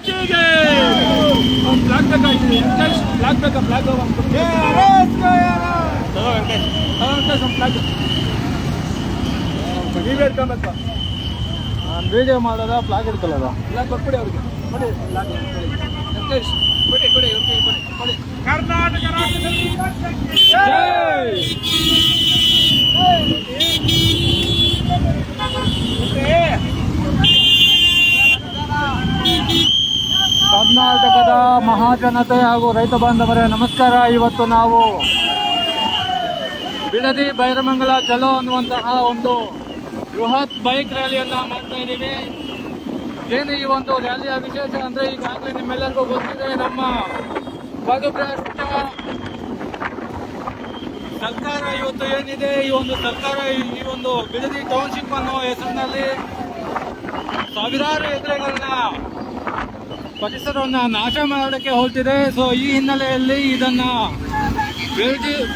ಪಾರ್ಟಿಗೆ ಬ್ಲಾಕ್ ಬೇಕಾಗಿದೆ. ಬ್ಲಾಕ್ ಬೇಕಾ? ಬ್ಲಾಕ್ ನೀವೇ ಇಟ್ಕೊಬೇಕು. ನಾನು ವಿಡಿಯೋ ಮಾಡೋದ ಫ್ಲಾಗ್ ಇಡ್ಕೊಳ್ಳೋದ? ಬ್ಲಾಕ್ ಕೊಟ್ಬಿಡಿ ಅವ್ರಿಗೆ. ಕೊಡಿ ಬ್ಲಾಕ್ ಕೊಡಿ ಕೊಡಿ ಕೊಡಿ. ಕರ್ನಾಟಕ ಕರ್ನಾಟಕದ ಮಹಾಜನತೆ ಹಾಗೂ ರೈತ ಬಾಂಧವರೇ ನಮಸ್ಕಾರ. ಇವತ್ತು ನಾವು ಬಿಡದಿ ಬೈರಮಂಗಲ ಚಲೋ ಅನ್ನುವಂತಹ ಒಂದು ಬೃಹತ್ ಬೈಕ್ ರ್ಯಾಲಿಯನ್ನ ಮಾಡ್ತಾ ಇದ್ದೀವಿ. ಏನು ಈ ಒಂದು ರ್ಯಾಲಿಯ ವಿಶೇಷ ಅಂದ್ರೆ ಈಗಾಗಲೇ ನಿಮ್ಮೆಲ್ಲರಿಗೂ ಗೊತ್ತಿದೆ, ನಮ್ಮ ಬದುಭ್ರಷ್ಟ ಸರ್ಕಾರ ಇವತ್ತು ಏನಿದೆ, ಈ ಒಂದು ಸರ್ಕಾರ ಈ ಒಂದು ಬಿಡದಿ ಟೌನ್ಶಿಪ್ ಅನ್ನೋ ಹೆಸರಿನಲ್ಲಿ ಸಾವಿರಾರು ಎಕರೆಗಳನ್ನ ಪರಿಸರವನ್ನ ನಾಶ ಮಾಡೋದಕ್ಕೆ ಹೊರಟಿದೆ. ಸೊ ಈ ಹಿನ್ನೆಲೆಯಲ್ಲಿ ಇದನ್ನ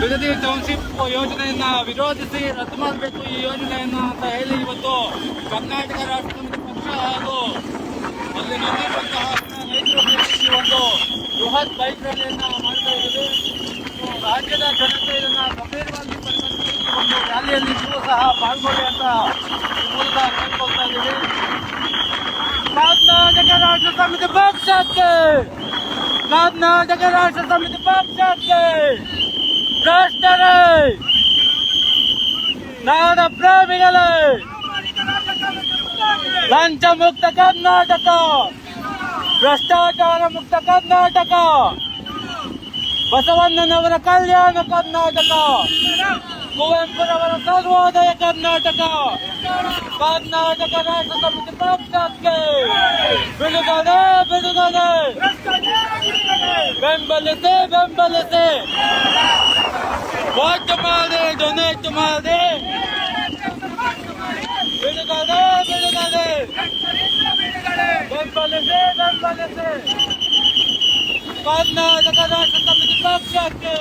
ಬಿಡದಿ ಟೌನ್ಶಿಪ್ ಯೋಜನೆಯನ್ನ ವಿರೋಧಿಸಿ ರದ್ದು ಮಾಡಬೇಕು ಈ ಯೋಜನೆಯನ್ನ ಅಂತ ಹೇಳಿ ಇವತ್ತು ಕರ್ನಾಟಕ ರಾಷ್ಟ್ರ ಸಮಿತಿ ಪಕ್ಷ ಹಾಗೂ ಅಲ್ಲಿ ನಲ್ಲಿರುವಂತಹ ರೈತರು ಈ ಒಂದು ಬೃಹತ್ ಬೈಕ್ ರ್ಯಾಲಿಯನ್ನ ಮಾಡ್ತಾ ಇದ್ದೀವಿ. ರಾಜ್ಯದ ಜನತೆ ಇದನ್ನ ಗಂಭೀರವಾಗಿ ಪರಿಗಣಿಸಿ ಈ ಒಂದು ರ್ಯಾಲಿಯಲ್ಲಿ ನೀವು ಸಹ ಪಾಲ್ಗೊಳ್ಳಿ ಅಂತ ಈ ಮೂಲಕ ಕೇಳ್ಕೊಳ್ತಾ ಇದ್ದೀವಿ. ಕರ್ನಾಟಕ ರಾಷ್ಟ್ರ ಸಮಿತಿ ಪಕ್ಷಕ್ಕೆ, ಕರ್ನಾಟಕ ರಾಷ್ಟ್ರ ಸಮಿತಿ ಪಕ್ಷಕ್ಕೆ, ಭ್ರಷ್ಟರೇ, ನಾಡ ಪ್ರೇಮಿಗಳೇ, ಲಂಚ ಮುಕ್ತ ಕರ್ನಾಟಕ, ಭ್ರಷ್ಟಾಚಾರ ಮುಕ್ತ ಕರ್ನಾಟಕ, ಬಸವಣ್ಣನವರ ಕಲ್ಯಾಣ ಕರ್ನಾಟಕ, ಕುವೆಂಪುರವರ ಸರ್ವೋದಯ ಕರ್ನಾಟಕ, ಕರ್ನಾಟಕ ರಾಷ್ಟ್ರ ಸಮಿತಿ ಪಕ್ಷಕ್ಕೆ ಬಿಡುಗಡೆ ಬಿಡುಗಡೆ, ಬೆಂಬಲಿಸಿ ಬೆಂಬಲಿಸಿ, ವೋಟ್ ಮಾಡಿ, ಡೊನೇಟ್ ಮಾಡಿ, ಬಿಡುಗಡೆ ಬಿಡುಗಡೆ, ಬೆಂಬಲಿಸಿ ಬೆಂಬಲಿಸಿ, ಕರ್ನಾಟಕ ರಾಷ್ಟ್ರ ಸಮಿತಿ ಪಕ್ಷಕ್ಕೆ,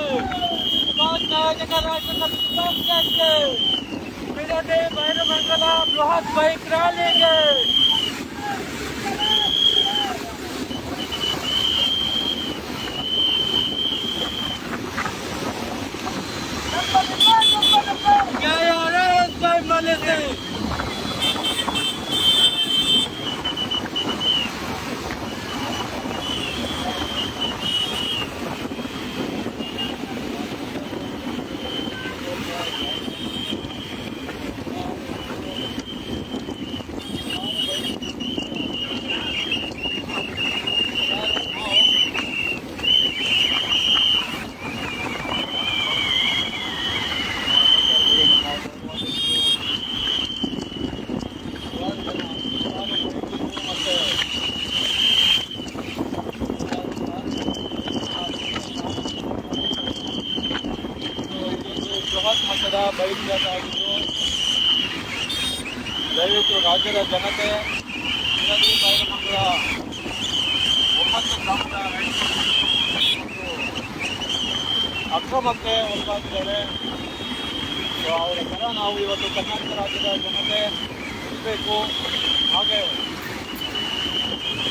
ಕರ್ನಾಟಕ ರಾಷ್ಟ್ರ ಸಮಿತಿ ಪಕ್ಷಕ್ಕೆ, ಬಿಡದಿ ಬೈರಮಂಗಲ ಬೃಹತ್ ಬೈಕ್ ರ್ಯಾಲಿಗೆ ಬೆಂಬಲಿಸಿ. ಬೃಹತ್ ಮಟ್ಟದ ಬೈಕ್ ರ್ಯಾಲಿ ಆಗಿದ್ದು, ದಯವಿಟ್ಟು ರಾಜ್ಯದ ಜನತೆ ಬಿಡದಿ ಬೈರಮಂಗಲ 9 ಗ್ರಾಮದ ರೈತರು ಅಕ್ರಮಕ್ಕೆ ಒಳಗಾಗಿದ್ದಾರೆ. ಸೊ ಅವರ ಪರ ನಾವು ಇವತ್ತು ಕರ್ನಾಟಕ ರಾಜ್ಯದ ಜನತೆ ಇರಬೇಕು. ಹಾಗೆ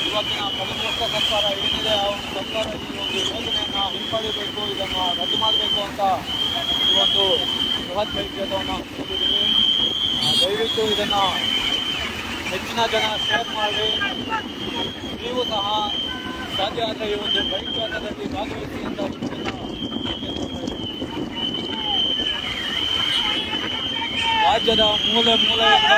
ಇವತ್ತಿನ ಬದುಭ್ರಷ್ಟ ಸರ್ಕಾರ ಏನಿದೆ ಆ ಒಂದು ಸರ್ಕಾರ ಈ ಒಂದು ಯೋಜನೆಯನ್ನು ಹಿಂಪಡಿಬೇಕು, ಇದನ್ನು ರದ್ದು ಮಾಡಬೇಕು ಅಂತ ಈ ಒಂದು ಬೃಹತ್ ಬೈಕ್ ರ್ಯಾಲಿಯನ್ನು ಹಮ್ಮಿಕೊಂಡಿದ್ದೀವಿ. ದಯವಿಟ್ಟು ಇದನ್ನು ಹೆಚ್ಚಿನ ಜನ ಶೇರ್ ಮಾಡಿ, ನೀವು ಸಹ ಸಾಧ್ಯ ಆದರೆ ಈ ಒಂದು ಬೈಕ್ ರ್ಯಾಲಿಯಲ್ಲಿ ಭಾಗವಹಿಸಿ ಅಂತ ರಾಜ್ಯದ ಮೂಲೆ ಮೂಲೆಯಿಂದ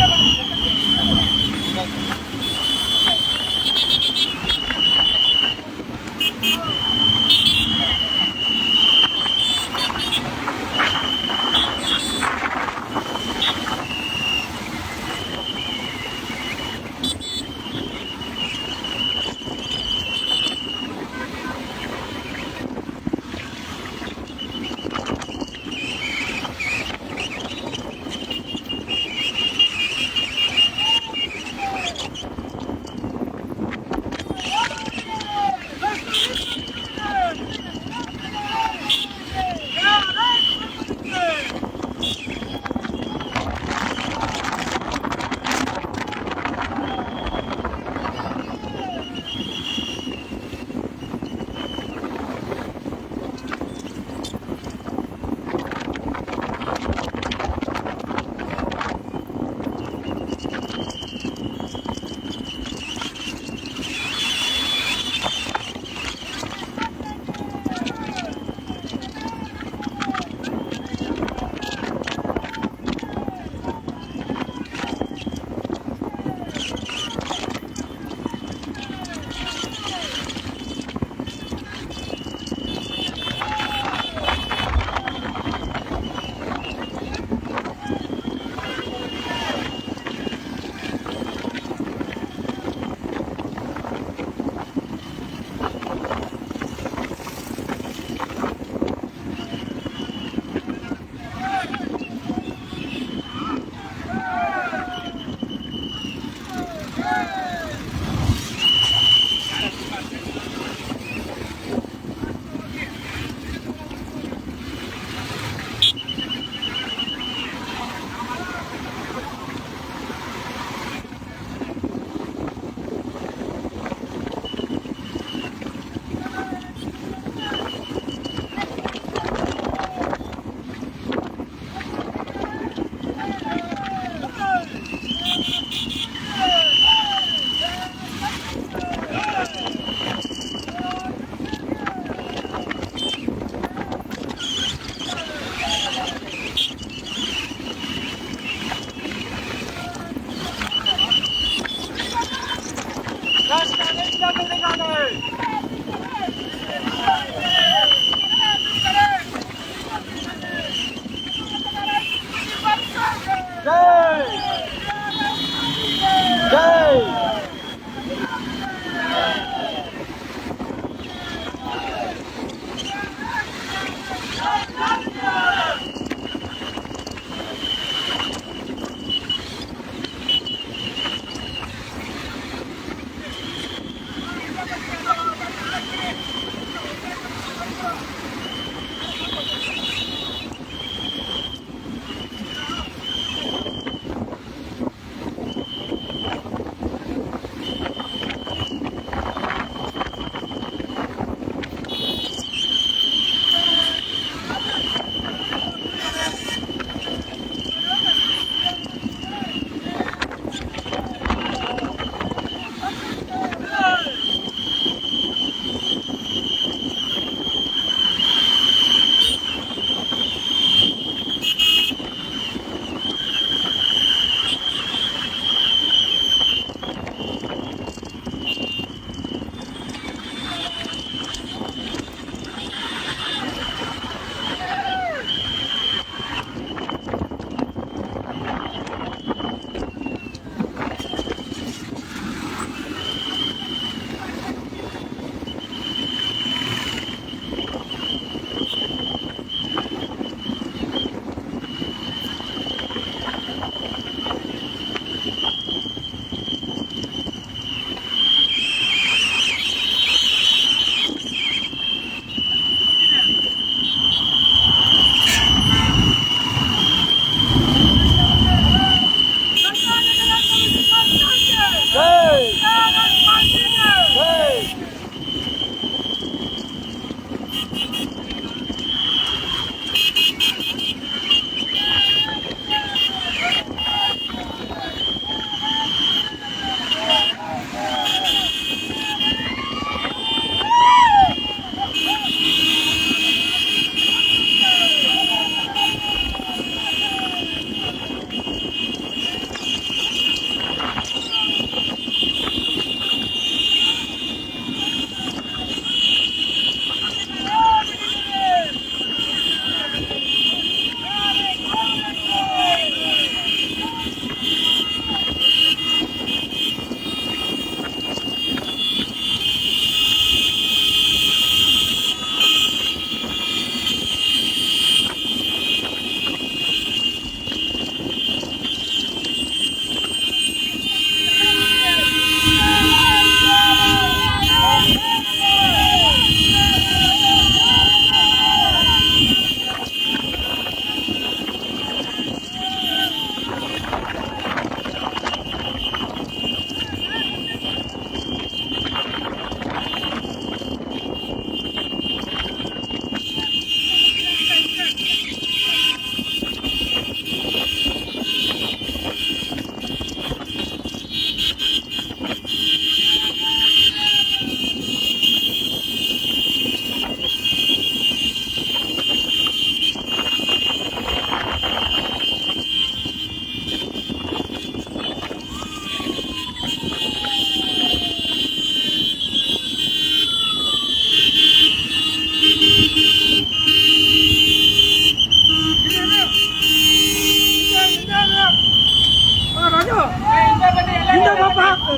ಹಲವು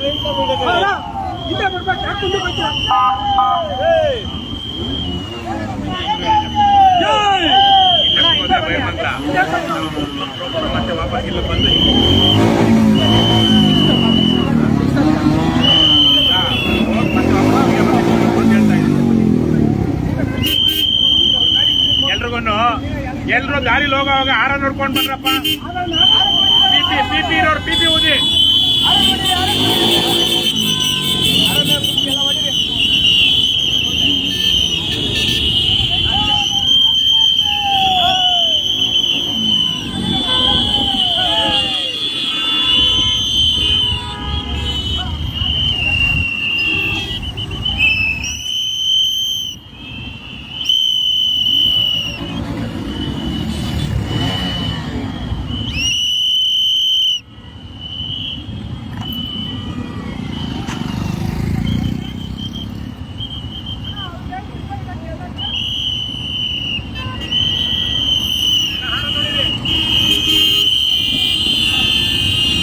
ಹಿಂದೆ ಬರ್ಬೇಕು, ಯಾಕೆ ಮುಂದೆ ಬರ್ತೀಯ? ಮತ್ತೆ ವಾಪಸ್ ಇಲ್ಲ ಬಂದು ಎಲ್ರು ದಾರಿಲಿ ಹೋಗೋವಾಗ ಆರ ನೋಡ್ಕೊಂಡ್ ಬಂದ್ರಪ್ಪ. ಪಿಪಿ ರೋಡ್ ಪಿಪಿ ಊದಿ.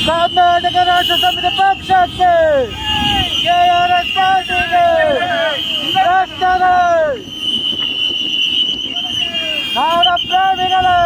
ಕರ್ನಾಟಕ ರಾಷ್ಟ್ರ ಸಮಿತಿ ಪಕ್ಷಕ್ಕೆ ಕೆಆರ್ಎಸ್ ಪಾರ್ಟಿಗೆ ರಾಷ್ಟ್ರದ ನಾಡ ಪ್ರೇಮಿಗಳೇ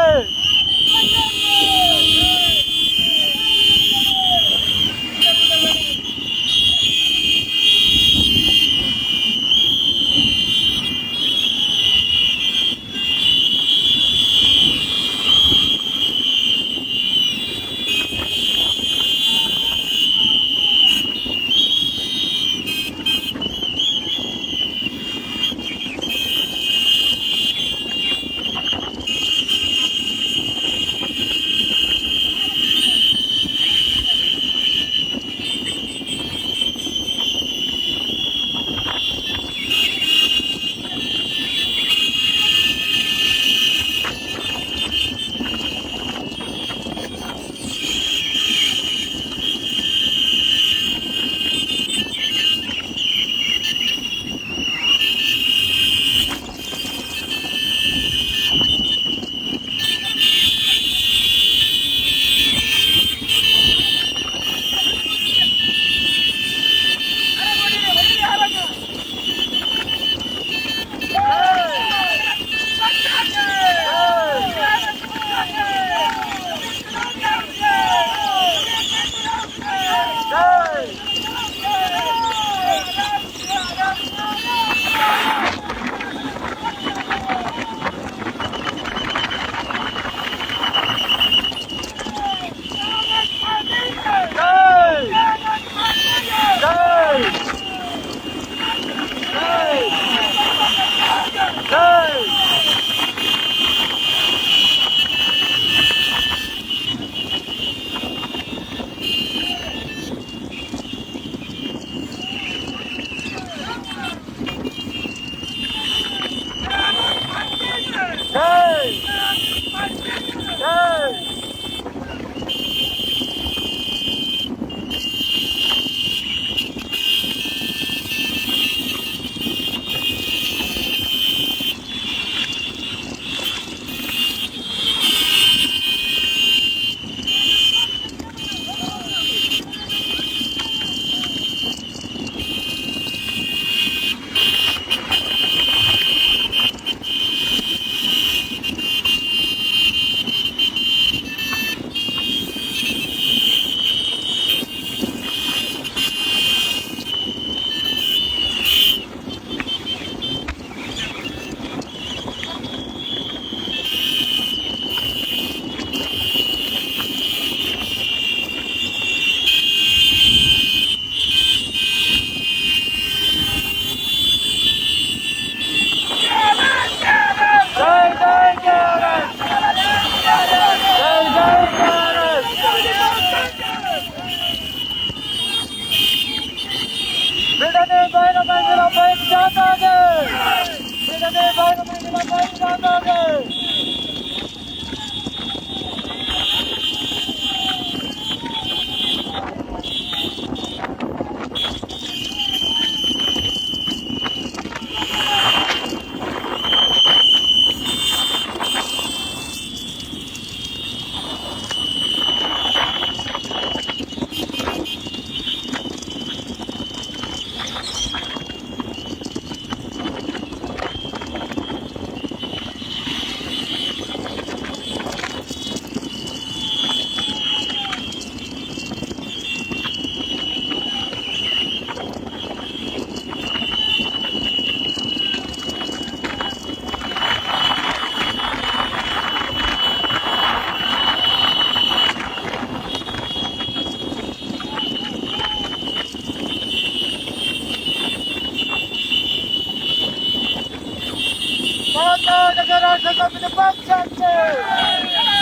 ಸಮಿತಿ ಪಕ್ಷಕ್ಕೆ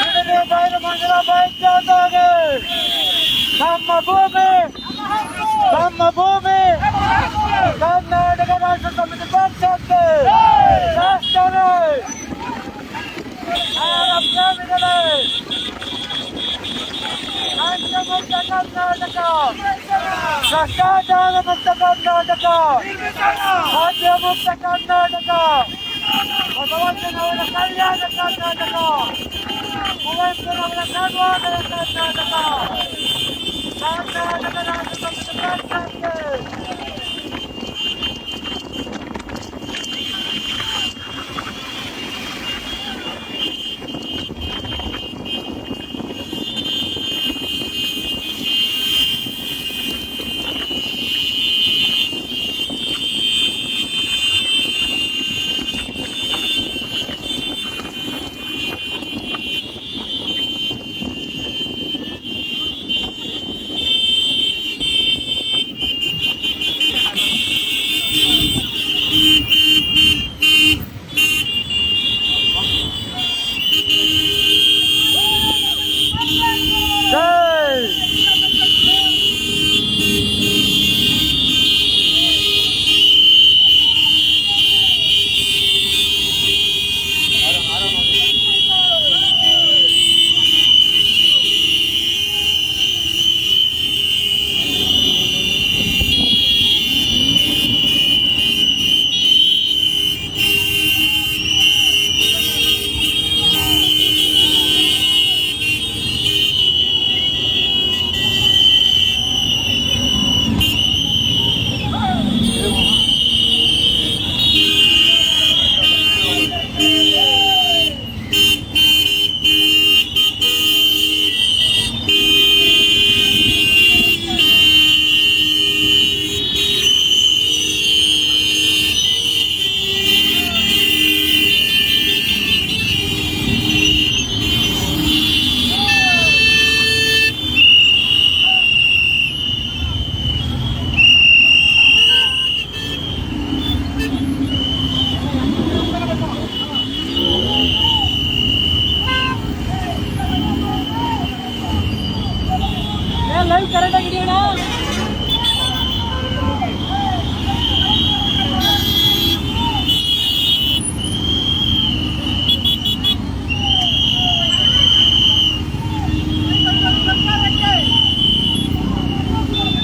ಬಿಡದಿ ಬೈರಮಂಗಲ ಬೈಕ್ ಜಾಥಾಗೆ ನಮ್ಮ ಭೂಮಿ ಕರ್ನಾಟಕ ರಾಷ್ಟ್ರ ಸಮಿತಿ ಪಕ್ಷಕ್ಕೆ ರಾಷ್ಟ್ರವೇ ಪ್ರೇಮಿಗಳೇ ರಾಜ್ಯಮುಕ್ತ ಕರ್ನಾಟಕ ಭ್ರಷ್ಟಾಚಾರ ಮುಕ್ತ ಕರ್ನಾಟಕ ರಾಜ್ಯಮುಕ್ತ ಕರ್ನಾಟಕ ಬಸವಣ್ಣನವರ ಕಲ್ಯಾಣ ಕರ್ನಾಟಕ ಕುವೆಂಪುರವರ ಸರ್ವೋದಯ ಕರ್ನಾಟಕ ಕರ್ನಾಟಕ ರಾಜ್ಯ ಸಮಿತಿ ಪಕ್ಷಕ್ಕೆ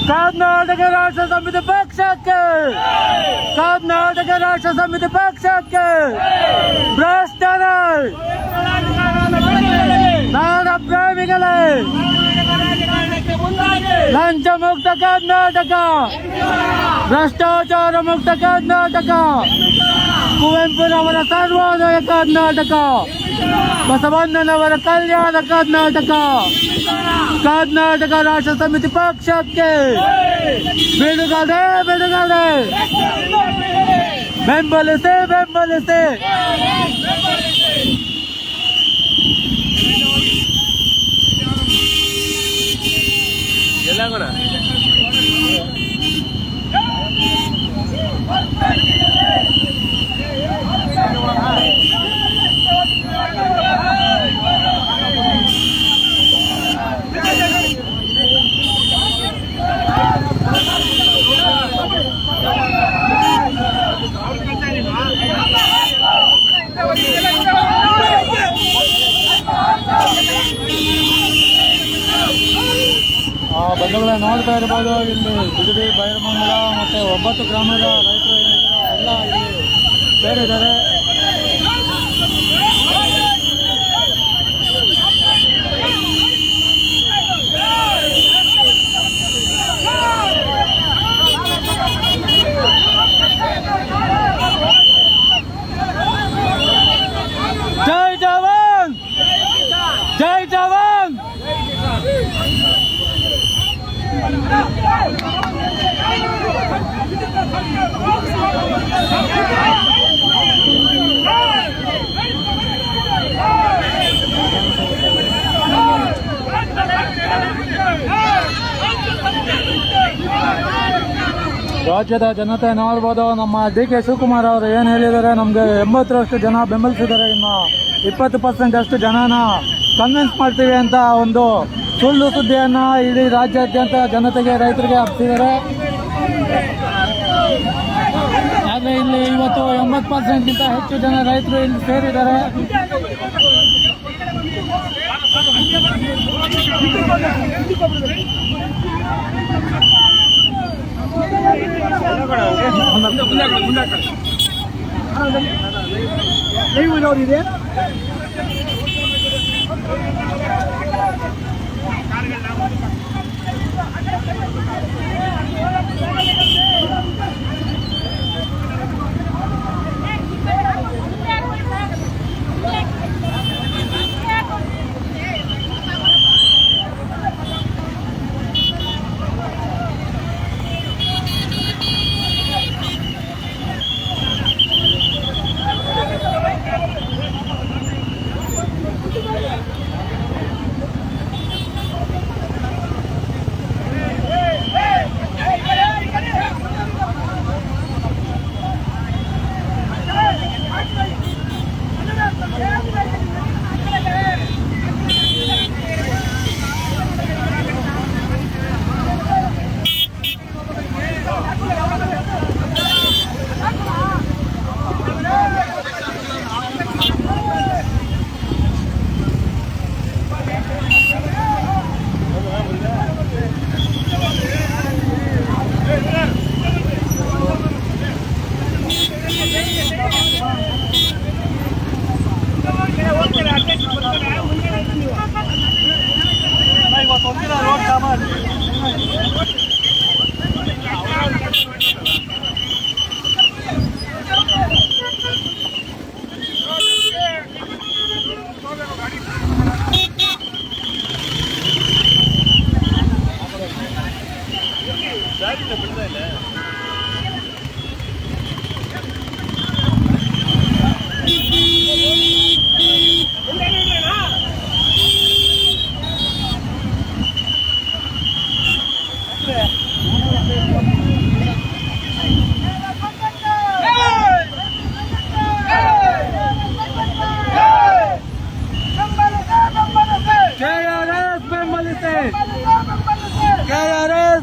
ಕರ್ನಾಟಕ ರಾಷ್ಟ್ರ ಸಮಿತಿ ಪಕ್ಷಕ್ಕೆ ಕರ್ನಾಟಕ ರಾಷ್ಟ್ರ ಸಮಿತಿ ಪಕ್ಷಕ್ಕೆ ಭ್ರಷ್ಟರ ನಾಡ ಪ್ರೇಮಿಗಳೇ ಲಂಚ ಮುಕ್ತ ಕರ್ನಾಟಕ ಭ್ರಷ್ಟಾಚಾರ ಮುಕ್ತ ಕರ್ನಾಟಕ ಕುವೆಂಪುರವರ ಸರ್ವೋದಯ ಕರ್ನಾಟಕ ಬಸವಣ್ಣನವರ ಕಲ್ಯಾಣ ಕರ್ನಾಟಕ ಕರ್ನಾಟಕ ರಾಷ್ಟ್ರ ಸಮಿತಿ ಪಕ್ಷಕ್ಕೆ ಬಿಡುಗಡೆ ಬೆಂಬಲಿಸಿ ಬಂಧುಗಳೇ ನೋಡ್ತಾ ಇರ್ಬೋದು, ಇಲ್ಲಿ ಬಿಡದಿ ಬೈರಮಂಗಲ ಮತ್ತು 9 ಗ್ರಾಮದ ರೈತರು ಎಲ್ಲ ಇಲ್ಲಿ ಸೇರಿದ್ದಾರೆ. ಜೈ ಜವಾನ್, ಜೈ ಜವಾನ್. ರಾಜ್ಯದ ಜನತೆ ನೋಡ್ಬೋದು, ನಮ್ಮ ಡಿ ಕೆ ಶಿವಕುಮಾರ್ ಅವರು ಏನು ಹೇಳಿದ್ದಾರೆ, ನಮಗೆ 80ರಷ್ಟು ಜನ ಬೆಂಬಲಿಸಿದ್ದಾರೆ. ಇನ್ನು 20% ಅಷ್ಟು ಜನನ ಕನ್ವಿನ್ಸ್ ಮಾಡ್ತೀವಿ ಅಂತ ಒಂದು ಸುಳ್ಳು ಸುದ್ದಿಯನ್ನ ಇಡೀ ರಾಜ್ಯಾದ್ಯಂತ ಜನತೆಗೆ ರೈತರಿಗೆ ಹಬ್ಬಿಸಿದ್ದಾರೆ. ಆದರೆ ಇಲ್ಲಿ ಇವತ್ತು 80%ಗಿಂತ ಹೆಚ್ಚು ಜನ ರೈತರು ಇಲ್ಲಿ ಸೇರಿದ್ದಾರೆ. ಇದೆ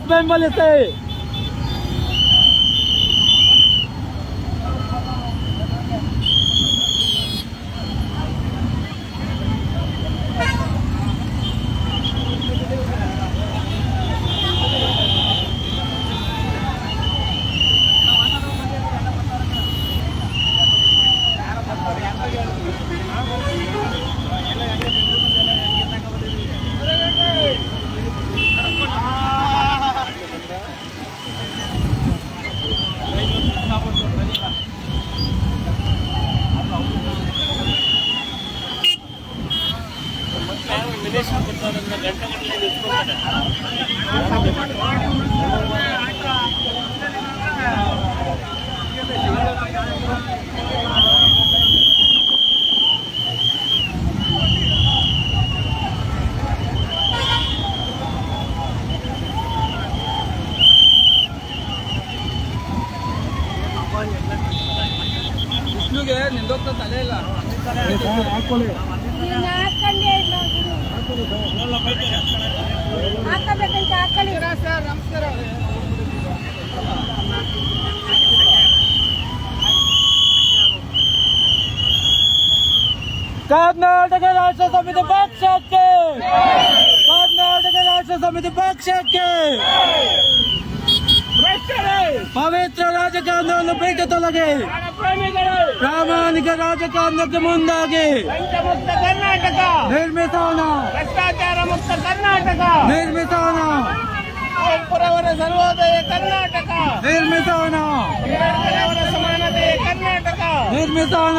ಬೆಂಬಲಿಸಿ. ವಿಷ್ಣುಗೆ ನಿಂದೋಗ್ತಾ ತಲೆ ಇಲ್ಲ ಹಾಕೊಳ್ಳಿ ಹಾಕಬೇಕಂತ ಹಾಕೊಳ್ಳಿ ಸರ್. ನಮಸ್ಕಾರ. ಕರ್ನಾಟಕ ರಾಷ್ಟ್ರ ಸಮಿತಿ ಪಕ್ಷಕ್ಕೆ, ಕರ್ನಾಟಕ ರಾಷ್ಟ್ರ ಸಮಿತಿ ಪಕ್ಷಕ್ಕೆ ಪವಿತ್ರ ರಾಜಕಾರಣವನ್ನು ಬಿಟ್ಟು ತೊಲಗಿ ಪ್ರಾಮಾಣಿಕ ರಾಜಕಾರಣಕ್ಕೆ ಮುಂದಾಗಿ ಕರ್ನಾಟಕ ನಿರ್ಮಿಸೋಣ, ಭ್ರಷ್ಟಾಚಾರ ಮುಕ್ತ ಕರ್ನಾಟಕ ನಿರ್ಮಿಸೋಣ, ಪುರವರ ಸರ್ವೋದಯ ಕರ್ನಾಟಕ ನಿರ್ಮಿಸೋಣ, ಅವರ ಸಮಾನತೆಯ ಕರ್ನಾಟಕ ನಿರ್ಮಿಸೋಣ.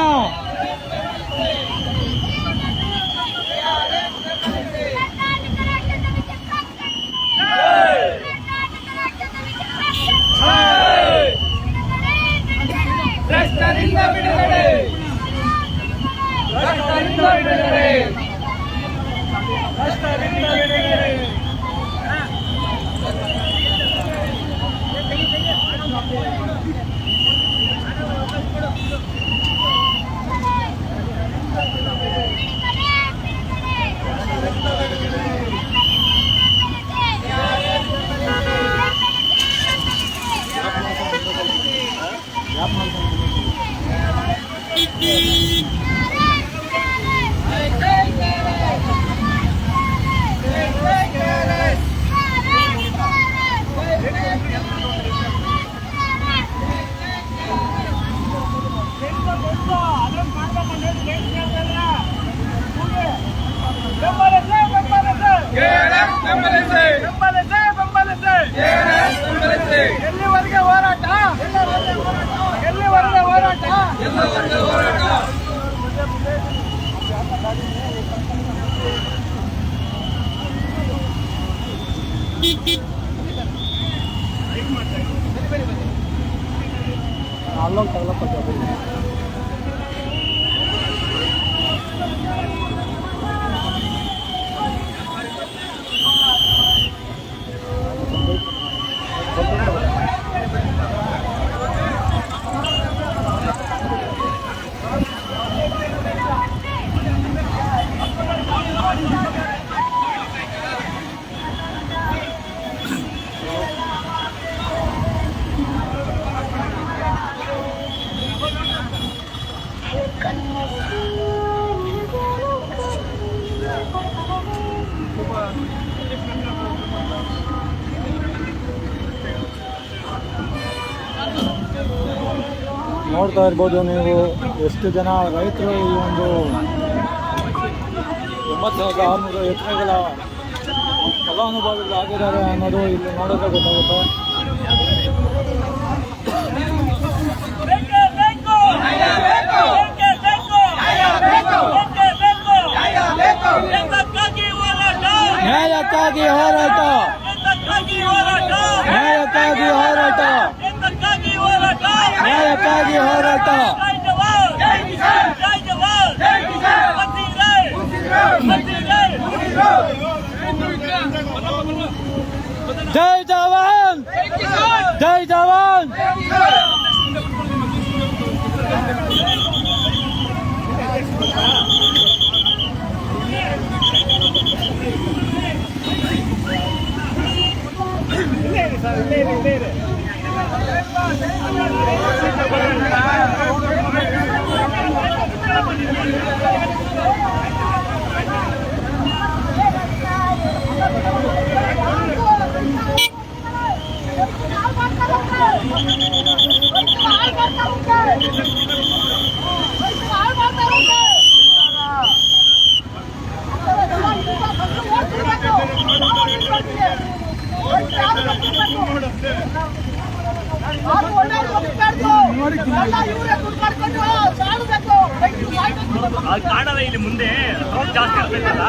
ಭ್ರಷ್ಟರಿಂದ ಬಿಡುಗಡೆ, ಭ್ರಷ್ಟರಿಂದ ಬಿಡುಗಡೆ, ಭ್ರಷ್ಟರಿಂದ ಬಿಡುಗಡೆ. ಅಲ್ಲೊಂದು ತಗೊಳಕ್ಕೆ ನೋಡ್ತಾ ಇರ್ಬೋದು ನೀವು ಎಷ್ಟು ಜನ ರೈತರು ಈ ಒಂದು 9,600 ಎಕರೆಗಳ ಫಲಾನುಭವಿಗಳಾಗಿದ್ದಾರೆ ಅನ್ನೋದು ಇಲ್ಲಿ ನೋಡಿದ್ರೆ ಗೊತ್ತಾಗುತ್ತೆ. ನ್ಯಾಯಕ್ಕಾಗಿ ಹೋರಾಟ, ನ್ಯಾಯಕ್ಕಾಗಿ ಹೋರಾಟ, ನ್ಯಾಯಕ್ಕಾಗಿ ಹೋರಾಟ. ಜೈ ಜವಾನ್, ಜೈ ಜವಾನ್. ಕಾಣದ ಇಲ್ಲಿ ಮುಂದೆ ಜಾಸ್ತಿ ಆಗ್ಬೇಕಲ್ಲ.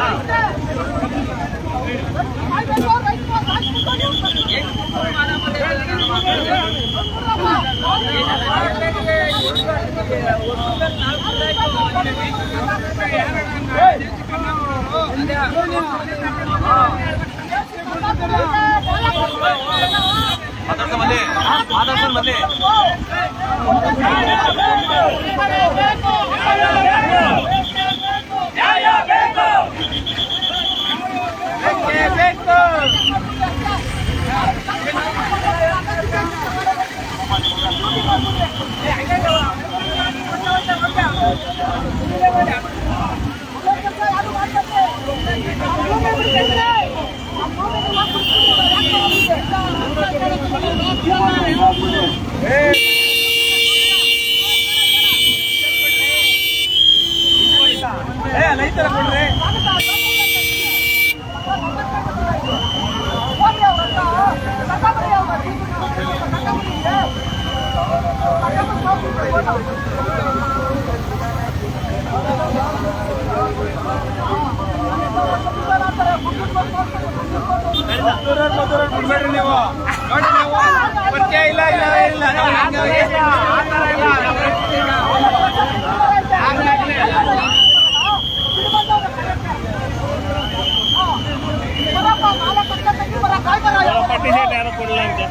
ಬಿಡ್ಬೇಡ್ರಿ ನೀವು ನೋಡಿ, ನೀವು ಪರಿಚಯ ಇಲ್ಲ ಇಲ್ಲ ಇಲ್ಲ ಪಟ್ಟಿ ಸೇಟ್ ಯಾರು ಕೊಡಲ್ಲ ಇದೆ.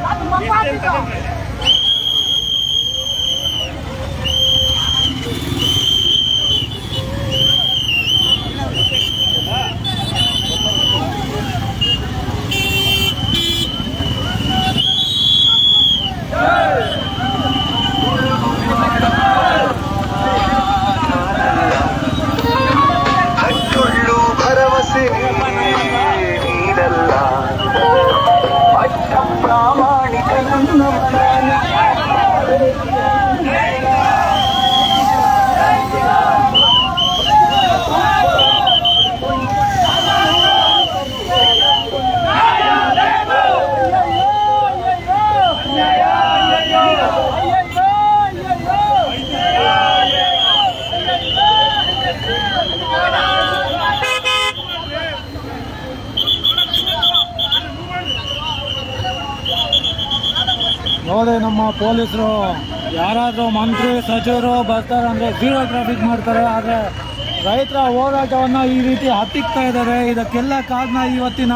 ಪ್ರಾಮಾಣಿಕ ನೋಡಿ ನಮ್ಮ ಪೊಲೀಸರು ಯಾರಾದರೂ ಮಂತ್ರಿ ಸಚಿವರು ಬರ್ತಾರೆ ಅಂದರೆ ಝೀರೋ ಟ್ರಾಫಿಕ್ ಮಾಡ್ತಾರೆ. ಆದರೆ ರೈತರ ಹೋರಾಟವನ್ನು ಈ ರೀತಿ ಹತ್ತಿಕ್ತಾ ಇದ್ದಾರೆ. ಇದಕ್ಕೆಲ್ಲ ಕಾರಣ ಇವತ್ತಿನ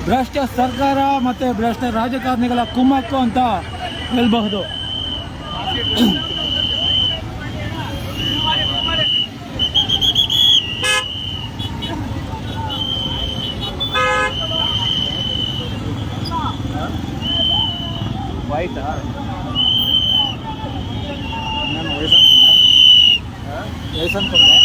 ಭ್ರಷ್ಟ ಸರ್ಕಾರ ಮತ್ತು ಭ್ರಷ್ಟ ರಾಜಕಾರಣಿಗಳ ಕುಮ್ಮಕ್ಕು ಅಂತ ಹೇಳ್ಬಹುದು. ವೈಟಾ ನಾನು ವಯಸ್ಸನ್ಕೊಂಡೆ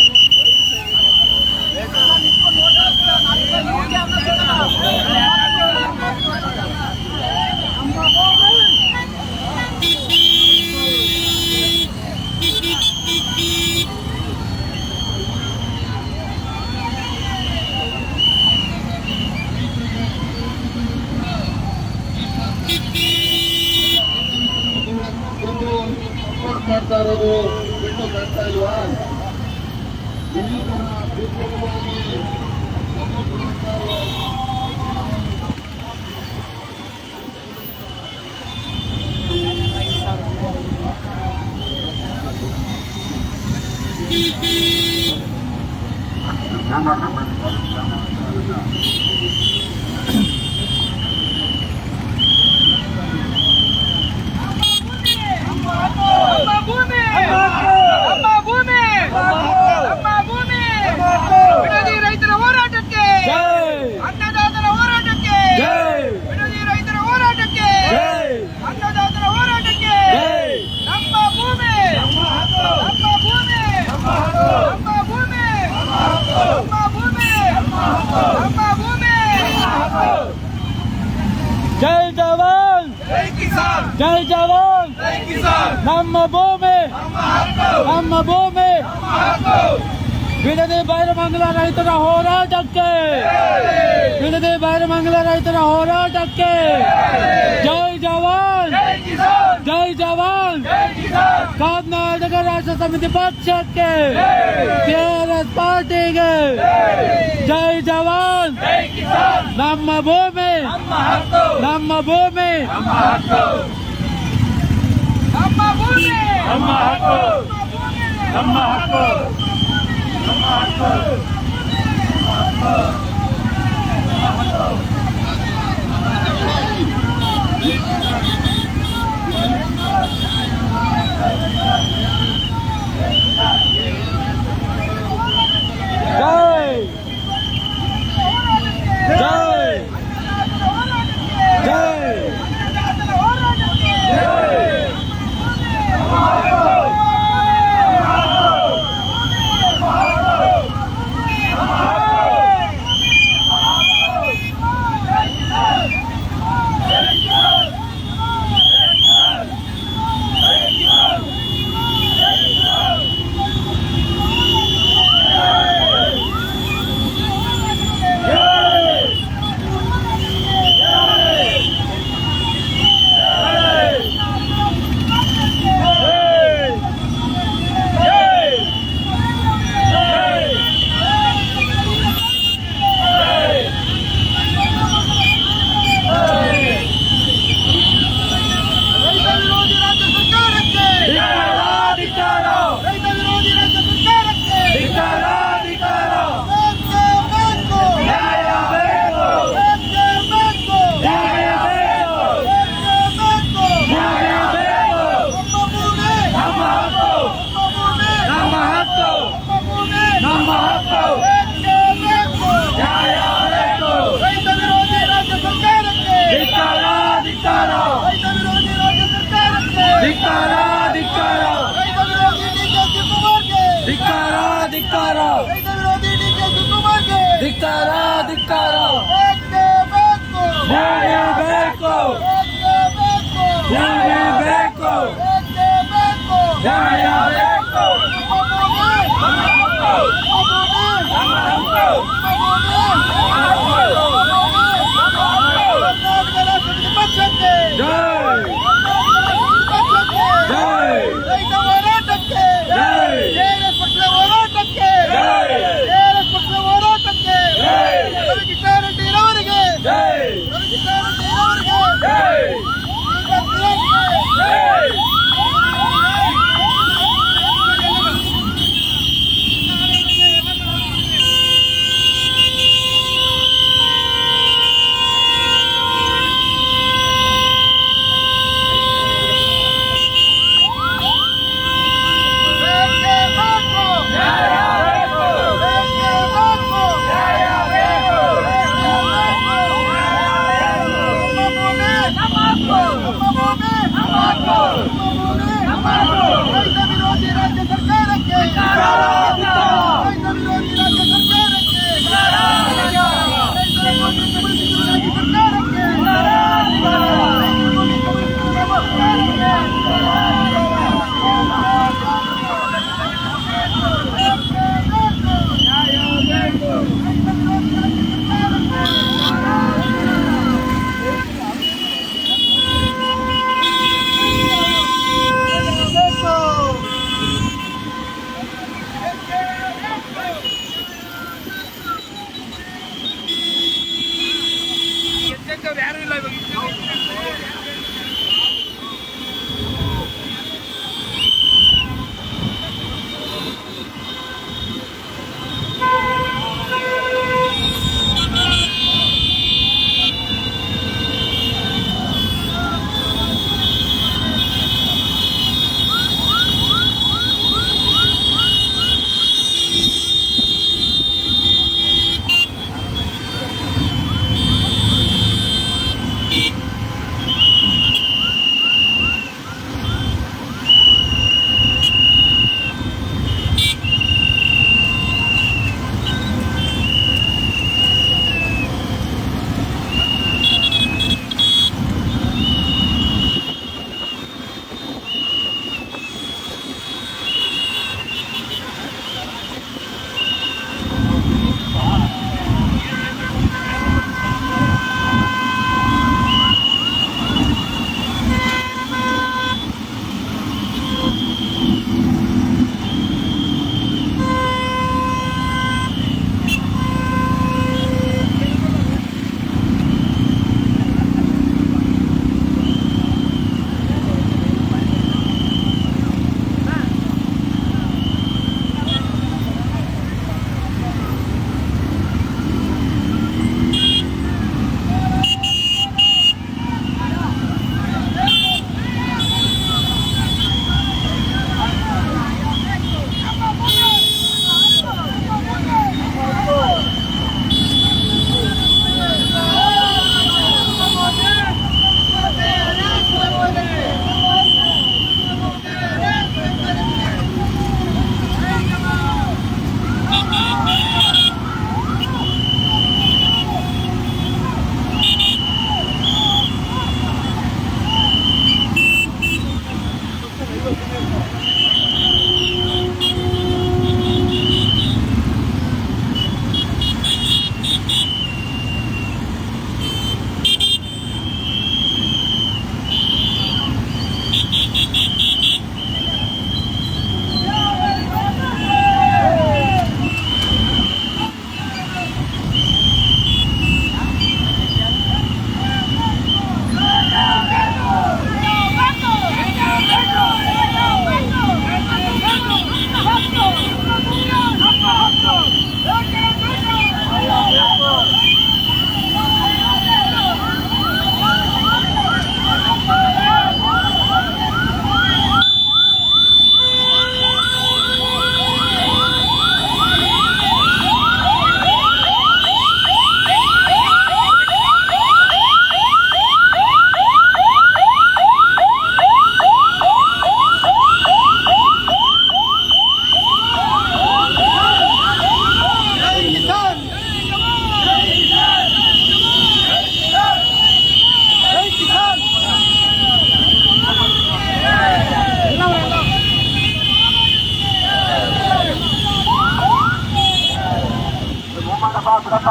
ಮಾಡ್ತಾ ಇರೋದು ಬಿಟ್ಟು ಕಾಣ್ತಾ ಇಲ್ವಾ? ಬಿಡದಿ ರೈತರ ಹೋರಾಟಕ್ಕೆ, ಅನ್ನದಾತರ ಹೋರಾಟಕ್ಕೆ, ಬಿಡದಿ ರೈತರ ಹೋರಾಟಕ್ಕೆ, ಅನ್ನದಾತರ ಹೋರಾಟಕ್ಕೆ. ನಮ್ಮ ಭೂಮಿ, ನಮ್ಮ ಭೂಮಿ, ನಮ್ಮ ಭೂಮಿ, ನಮ್ಮ ಭೂಮಿ, ನಮ್ಮ ಭೂಮಿ. ಜೈ ಜವಾನ್, ಜೈ ಕಿಸಾನ್, ಜೈ ಜವಾನ್, ಜೈ ಕಿಸಾನ್. ನಮ್ಮ ಭೂಮಿ, ನಮ್ಮ ಭೂಮಿ. ಬಿಡದಿ ಬೈರಮಂಗಲ ರೈತರ ಹೋರಾಟಕ್ಕೆ, ಬಿಡದಿ ಬೈರಮಂಗಲ ರೈತರ ಹೋರಾಟಕ್ಕೆ. ಜೈ ಜವಾನ್, ಜೈ ಜವಾನ್. ಕರ್ನಾಟಕ ರಾಷ್ಟ್ರ ಸಮಿತಿ ಪಕ್ಷಕ್ಕೆ, TRS ಪಾರ್ಟಿಗೆ. ಜೈ ಜವಾನ್, ನಮ್ಮ ಭೂಮಿ, ನಮ್ಮ ಭೂಮಿ, ನಮ್ಮ ಭೂಮಿ, ನಮ್ಮ ಹಕ್ಕು, ನಮ್ಮ ಹಕ್ಕು. ಜೈ ಜೈ ಜೈ.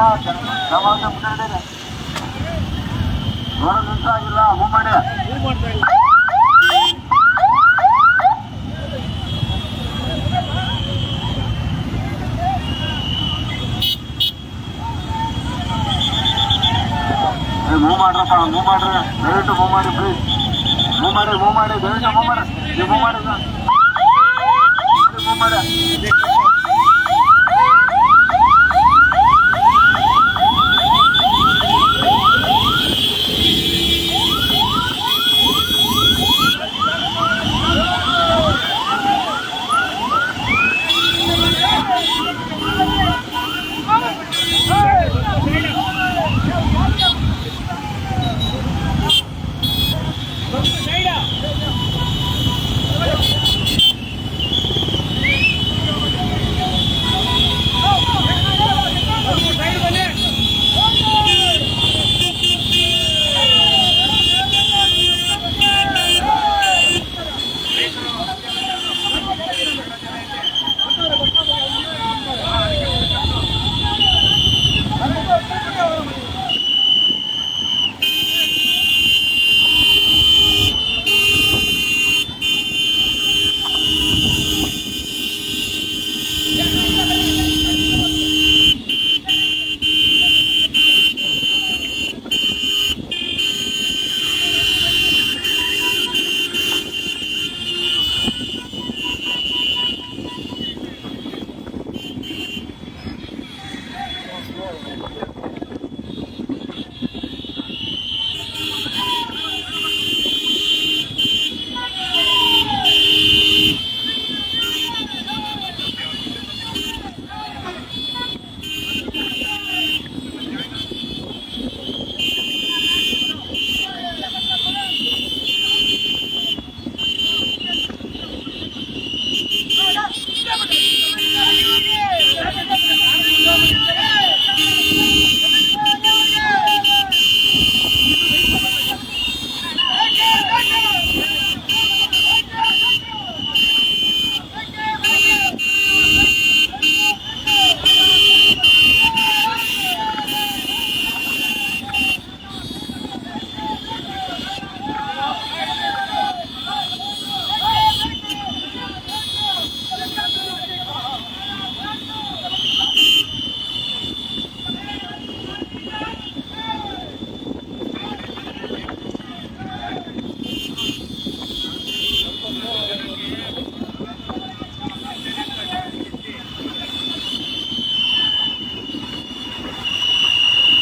ಪ್ರವಾಸ ಮುಂದೆ ನೋಡೋ ನಿಮಿಷ ಆಗಿಲ್ಲ ಮೂವ್ ಮಾಡಿ ಮೂವ್ ಮಾಡ್ರಪ್ಪ ಮೂವ್ ಮಾಡ್ರಿ ದಯವಿಟ್ಟು ಮೂವ್ ಮಾಡಿ ಪ್ಲೀಸ್ ಮೂವ್ ಮಾಡಿ ದಯವಿಟ್ಟು ಮೂವ್ ಮಾಡಿ ನೀವು ಮೂವ್ ಮಾಡಿ ಮೂವ್ ಮಾಡಿ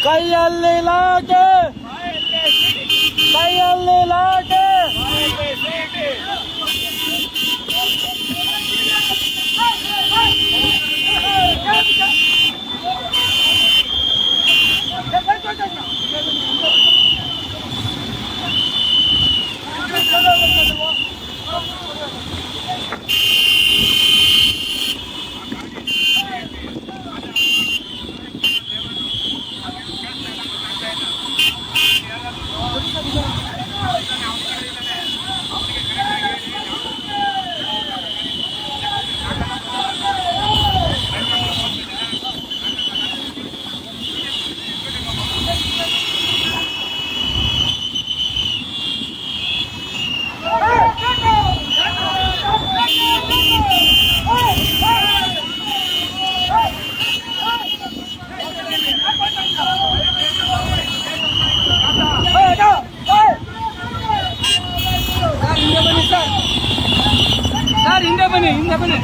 ಕೈಯಲ್ಲಿ ಲಾಟೆ ಕೈಯಲ್ಲಿ ಲಾಟೆ ಹಿಂದೆ ಬನ್ನಿ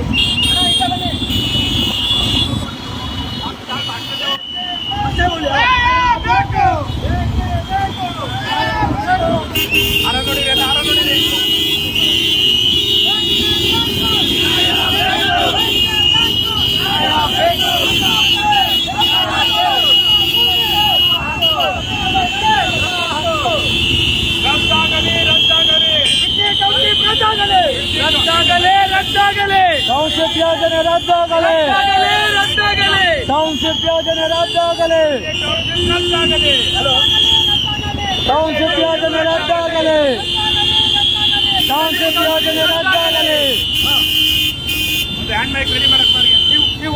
ಟೌನ್ಶಿಪ್ ಯೋಜನೆ ರದ್ದಾಗಲಿ ಟೌನ್ಶಿಪ್ ಯೋಜನೆ ರದ್ದಾಗಲಿ ಟೌನ್ಶಿಪ್ ಯೋಜನೆ ರದ್ದಾಗಲಿ ಟೌನ್ಶಿಪ್ ಯೋಜನೆ ರದ್ದಾಗಲಿ ಹ್ಯಾಂಡ್ ಮೈಕ್ ರೆಡಿ ಮಾಡಕ್ ನೀವು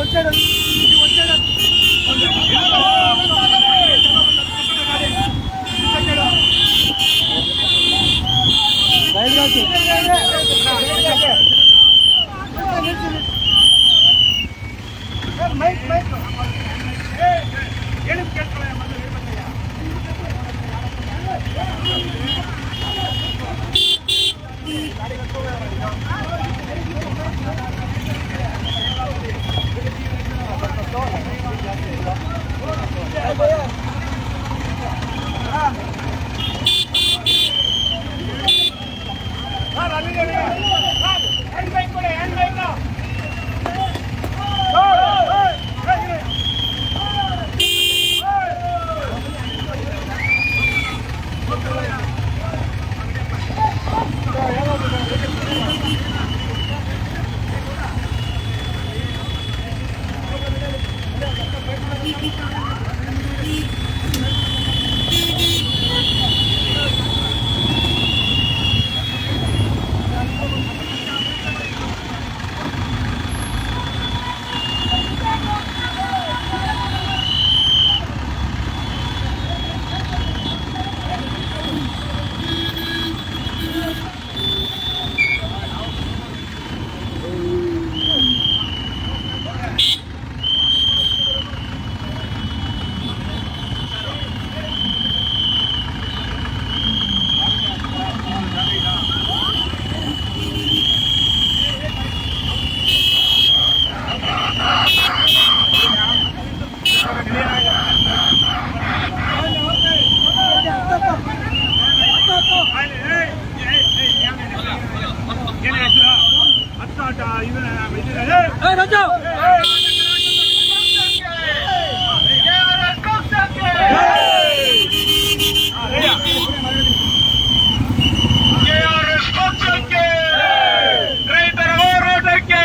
ರೈತರ ಹೋರಾಟಕ್ಕೆ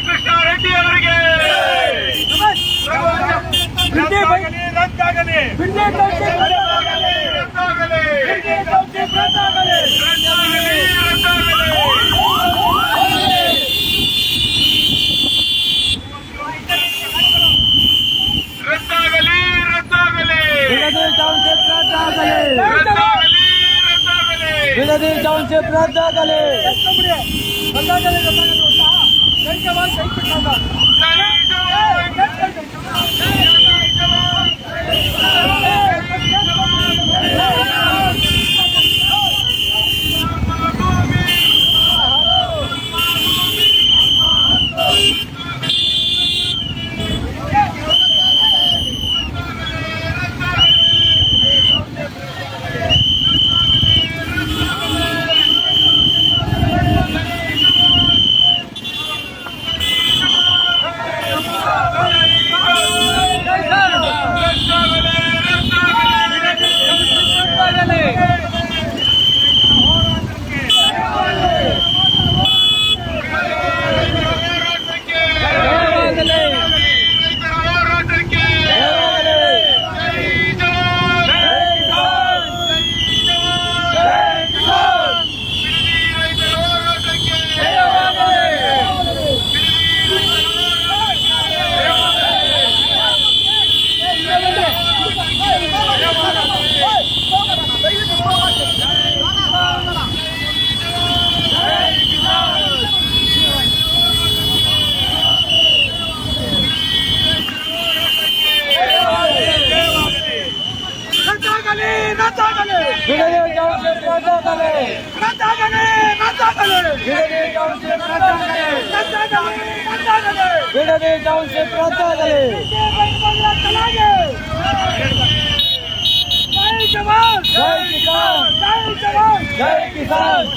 ಕೃಷ್ಣಾರೆಡ್ಡಿ ಅವರಿಗೆ ರದ್ದಾಗಲಿ ಬಿಡದಿ ಟೌನ್ಶಿಪ್ ರದ್ದಾಗಲಿ. ಬಿಡದಿ ಟೌನ್ಶಿಪ್ ರದ್ದಾಗಲಿ. ಜೈ ಕಿಸಾನ್, ಜೈ ಕಿಸಾನ್.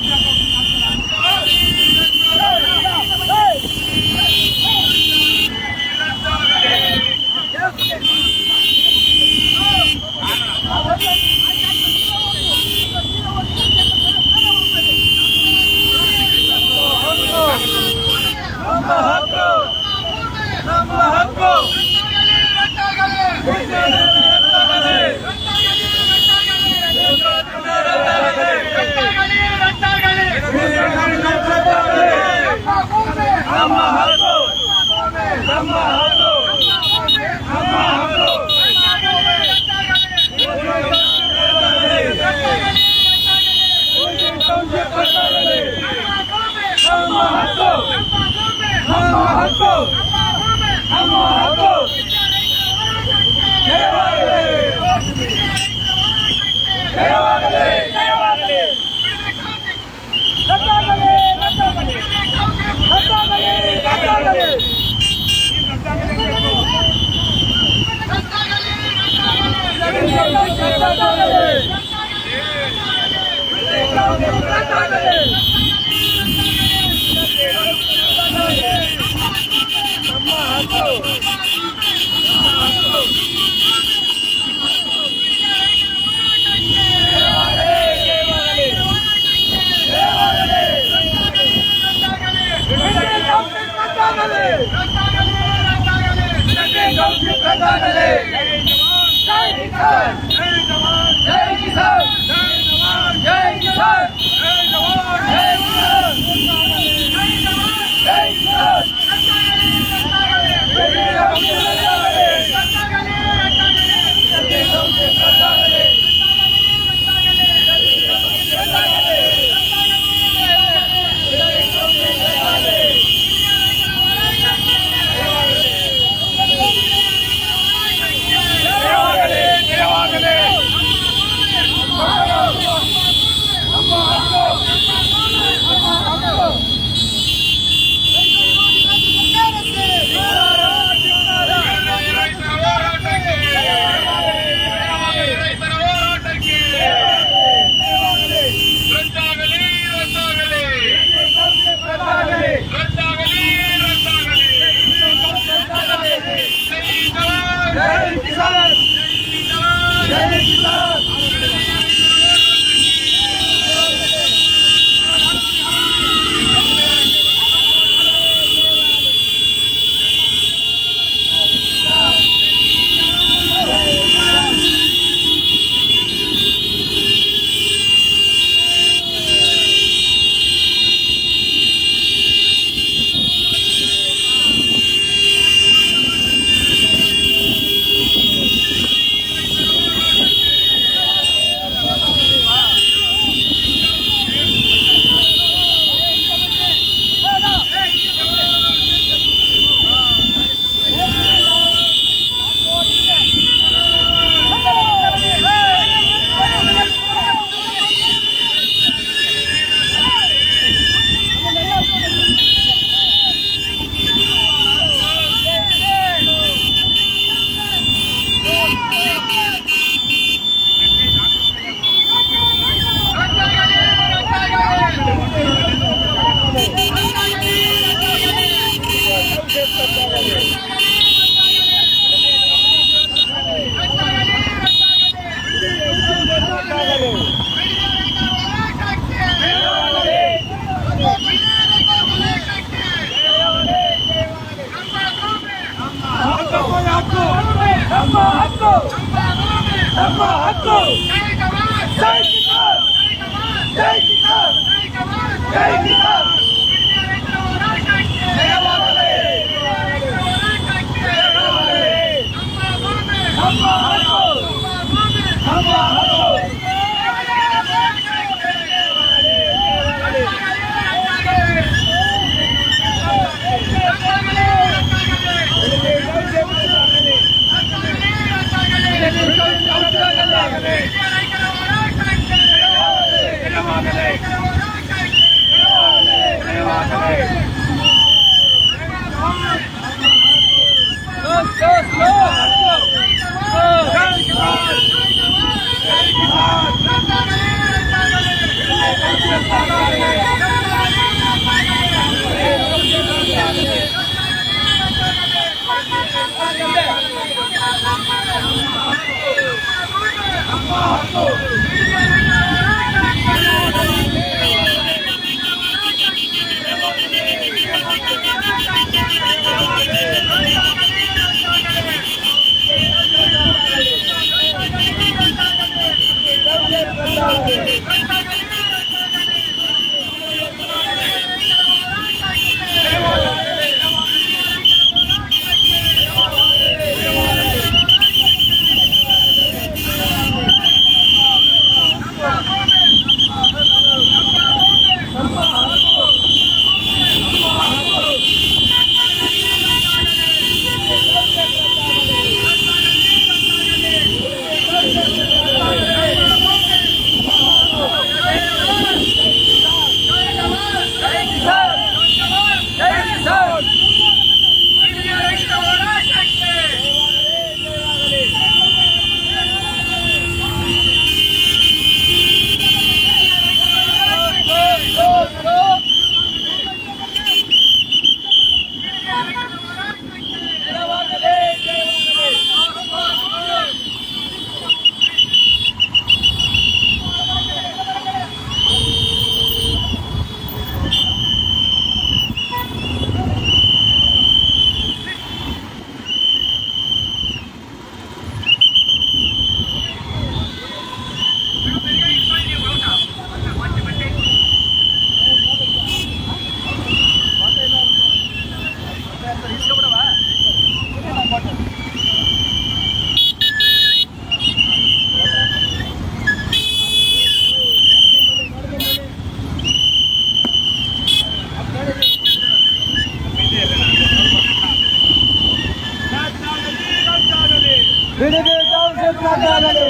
ಬಿಡದಿ ಟೌನ್ಶಿಪ್ ರದ್ದಾಗಲಿ.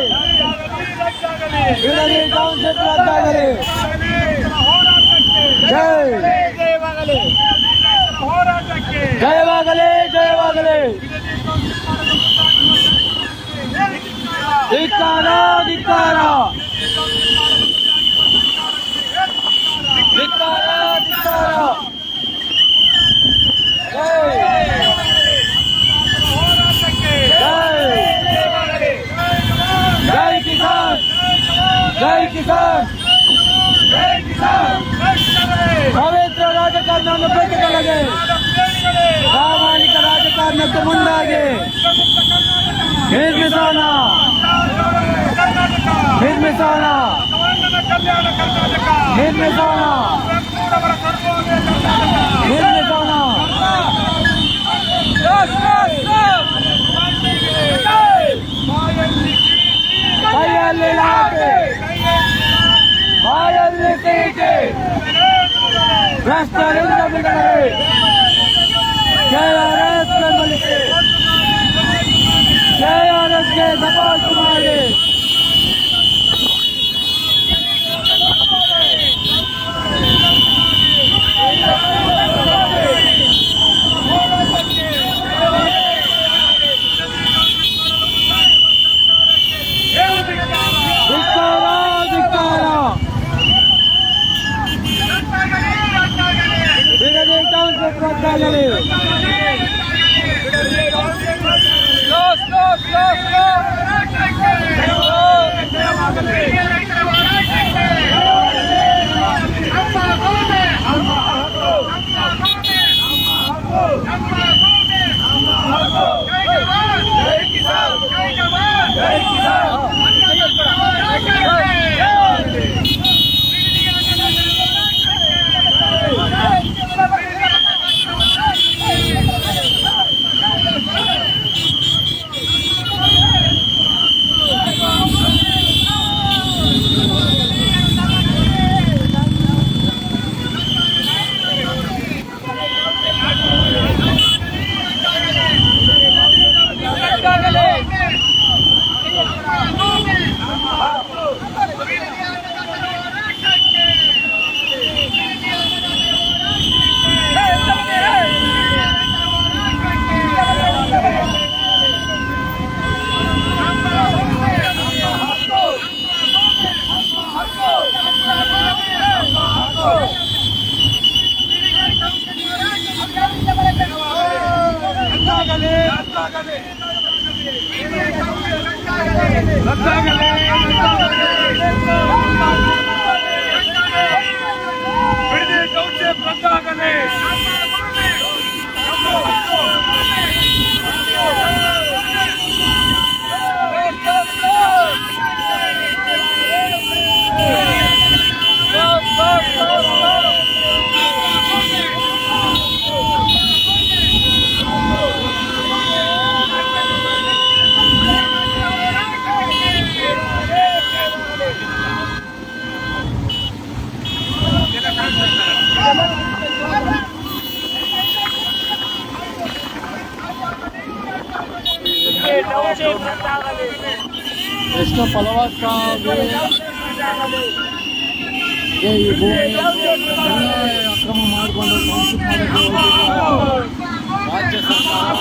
ಬಿಡದಿ ಟೌನ್ಶಿಪ್ ರದ್ದಾಗಲಿ. ಜೈ ಜಯವಾಗಲಿ ಹೋರಾಟಕ್ಕೆ ಜಯವಾಗಲಿ ಜಯವಾಗಲಿ. ಧಿಕ್ಕಾರ ಧಿಕ್ಕಾರ ಧಿಕ್ಕಾರ ಧಿಕ್ಕಾರ. ಜೈ ಕಿಸಾನ್ ಜೈ ಕಿಸಾನ್. ಪವಿತ್ರ ರಾಜಕಾರಣವನ್ನು ಬೇಕೆಗಳಿಗೆ ಪ್ರಾಮಾಣಿಕ ರಾಜಕಾರಣಕ್ಕೆ ಮುಂದಾಗಿ ನಿರ್ಮಿಸೋಣ ನಿರ್ಮಿಸೋಣ ನಿರ್ಮಿಸೋಣ ನಿರ್ಮಿಸೋಣ. ಕೈಯಲ್ಲಿ ಲಾಠಿ ಬಾಯಲ್ಲಿ ಸೀಟಿ ಭ್ರಷ್ಟರಿಂದ ಬಿಡುಗಡೆ. KRS ಬೆಂಬಲಿಸಿ KRSಗೆ ಸಪೋರ್ಟ್ ಮಾಡಿ. ಧಿಕ್ಕಾರ ಧಿಕ್ಕಾರ. ಬಿಡದಿ ಟೌನ್ಶಿಪ್ ರದ್ದಾಗಲಿ. ಸ್ಲೋ ಸ್ಲೋ ಸ್ಲೋ ಸ್ಲೋ ಎಷ್ಟು ಫಲವತ್ತಾಗಿ ಈ ಭೂಮಿ ಅಕ್ರಮ ಮಾಡಿಕೊಂಡು ಟೌನ್ಶಿಪ್ ಮಾಡೋಕ್ಕೆ ರಾಜ್ಯ ಸರ್ಕಾರ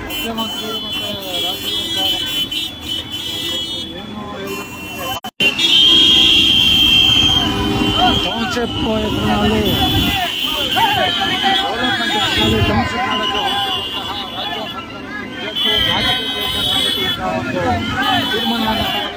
ಮುಖ್ಯಮಂತ್ರಿ ಮತ್ತು ರಾಜ್ಯ ಸರ್ಕಾರ ಟೌನ್ಶಿಪ್ ಹೆಸರಿನಲ್ಲಿ ಡೆವಲಪ್ಮೆಂಟ್ ಹೆಸರಿನಲ್ಲಿ ಟೌನ್ಶಿಪ್ ಮಾಡೋಕ್ಕೆ ಹೊರಟಿರುವಂತಹ ರಾಜ್ಯ ಸರ್ಕಾರವನ್ನು ಒಂದು ತೀರ್ಮಾನವನ್ನು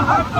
Up!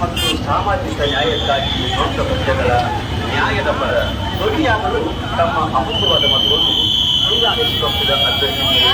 ಮತ್ತು ಸಾಮಾಜಿಕ ನ್ಯಾಯಕ್ಕಾಗಿ ದೊಡ್ಡ ಪಕ್ಷಗಳ ನ್ಯಾಯದ ಪರ ಧ್ವನಿಯಾಗಲು ತಮ್ಮ ಅಮೂಲ್ಯವಾದ ಮತವನ್ನು KRS ಪಕ್ಷದ ಅಭ್ಯರ್ಥಿಗೆ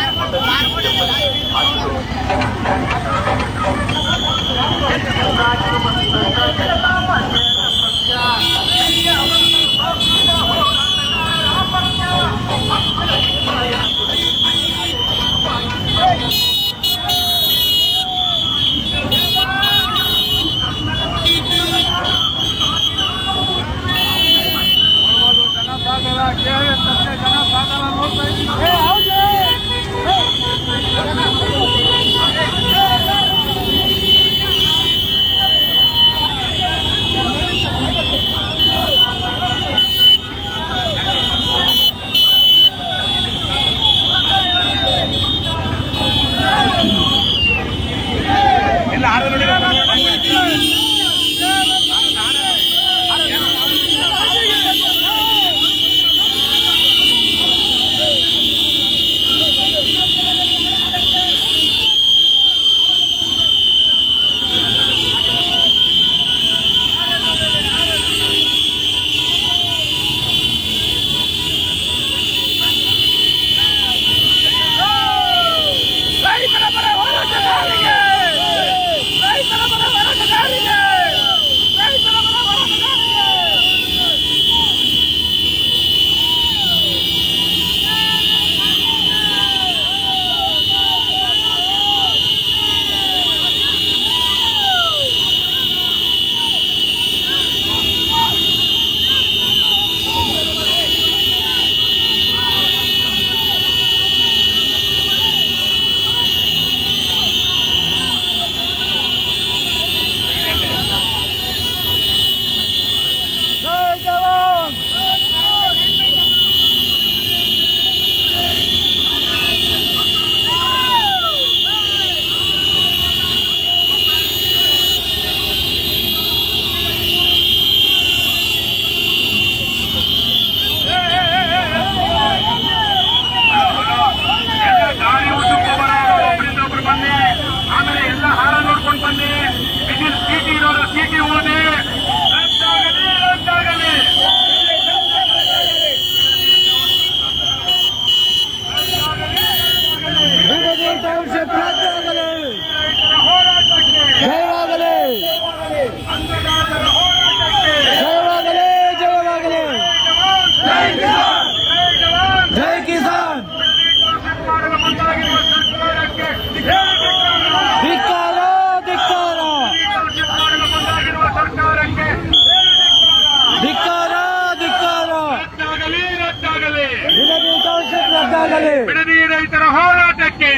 ಬಿಡದಿ ರೈತರ ಹೋರಾಟಕ್ಕೆ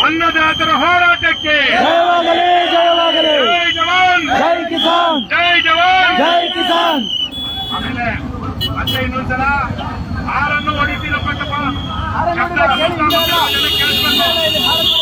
ಅನ್ನದಾತರ ಹೋರಾಟಕ್ಕೆ ಜೈ ಜವಾನ್ ಜೈ ಕಿಸಾನ್ ಜೈ ಜವಾನ್ ಜೈ ಕಿಸಾನ್. ಆಮೇಲೆ ಮತ್ತೆ ಇನ್ನೊಂದ್ಸಲ ಹಾರನ್ನು ಹೊಡಿತೀರಪ್ಪ ಶಬ್ದ ಕೇಳಿಸ್ಬೇಕು.